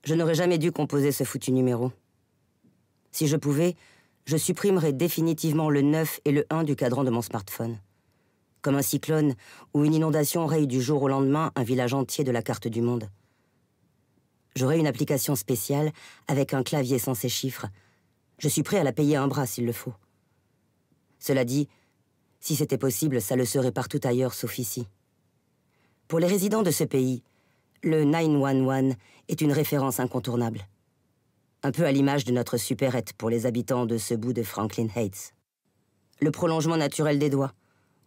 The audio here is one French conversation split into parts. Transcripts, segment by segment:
Je n'aurais jamais dû composer ce foutu numéro. Si je pouvais, je supprimerais définitivement le 9 et le 1 du cadran de mon smartphone. Comme un cyclone ou une inondation raye du jour au lendemain un village entier de la carte du monde. J'aurais une application spéciale avec un clavier sans ces chiffres. Je suis prêt à la payer un bras s'il le faut. Cela dit, si c'était possible, ça le serait partout ailleurs sauf ici. Pour les résidents de ce pays, le 911 est une référence incontournable. Un peu à l'image de notre supérette pour les habitants de ce bout de Franklin Heights. Le prolongement naturel des doigts,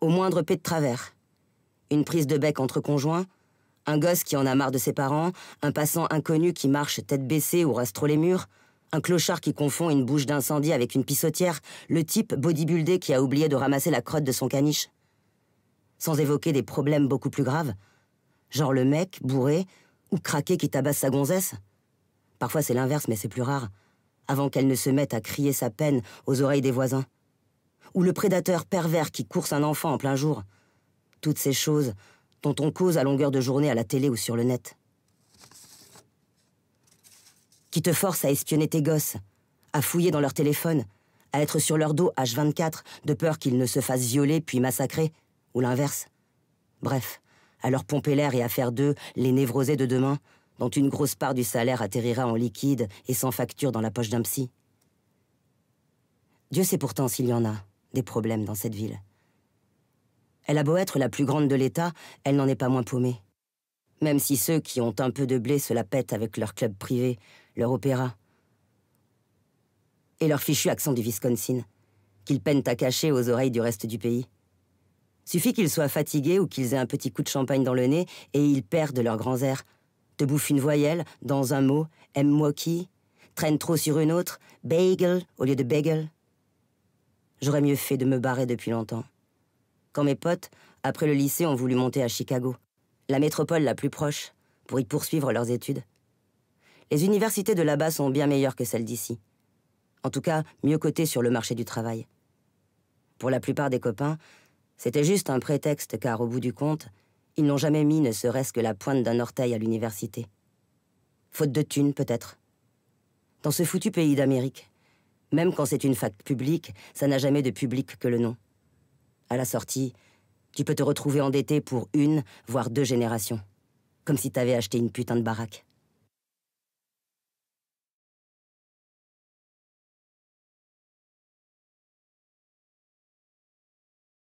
au moindre pet de travers. Une prise de bec entre conjoints, un gosse qui en a marre de ses parents, un passant inconnu qui marche tête baissée ou rase trop les murs, un clochard qui confond une bouche d'incendie avec une pissotière, le type bodybuildé qui a oublié de ramasser la crotte de son caniche. Sans évoquer des problèmes beaucoup plus graves, genre le mec bourré ou craqué qui tabasse sa gonzesse. Parfois c'est l'inverse, mais c'est plus rare, avant qu'elle ne se mette à crier sa peine aux oreilles des voisins. Ou le prédateur pervers qui course un enfant en plein jour. Toutes ces choses dont on cause à longueur de journée à la télé ou sur le net. Qui te forcent à espionner tes gosses, à fouiller dans leur téléphone, à être sur leur dos H24 de peur qu'ils ne se fassent violer puis massacrer, ou l'inverse. Bref, à leur pomper l'air et à faire d'eux les névrosés de demain, dont une grosse part du salaire atterrira en liquide et sans facture dans la poche d'un psy. Dieu sait pourtant s'il y en a, des problèmes dans cette ville. Elle a beau être la plus grande de l'État, elle n'en est pas moins paumée. Même si ceux qui ont un peu de blé se la pètent avec leur club privé, leur opéra, et leur fichu accent du Wisconsin, qu'ils peinent à cacher aux oreilles du reste du pays. Suffit qu'ils soient fatigués ou qu'ils aient un petit coup de champagne dans le nez et ils perdent leurs grands airs, te bouffent une voyelle dans un mot, aime-moi qui, traînent trop sur une autre, bagel au lieu de bagel. J'aurais mieux fait de me barrer depuis longtemps. Quand mes potes, après le lycée, ont voulu monter à Chicago, la métropole la plus proche, pour y poursuivre leurs études. Les universités de là-bas sont bien meilleures que celles d'ici. En tout cas, mieux cotées sur le marché du travail. Pour la plupart des copains, c'était juste un prétexte car, au bout du compte, ils n'ont jamais mis ne serait-ce que la pointe d'un orteil à l'université. Faute de thunes, peut-être. Dans ce foutu pays d'Amérique, même quand c'est une fac publique, ça n'a jamais de public que le nom. À la sortie, tu peux te retrouver endetté pour une, voire 2 générations. Comme si t'avais acheté une putain de baraque.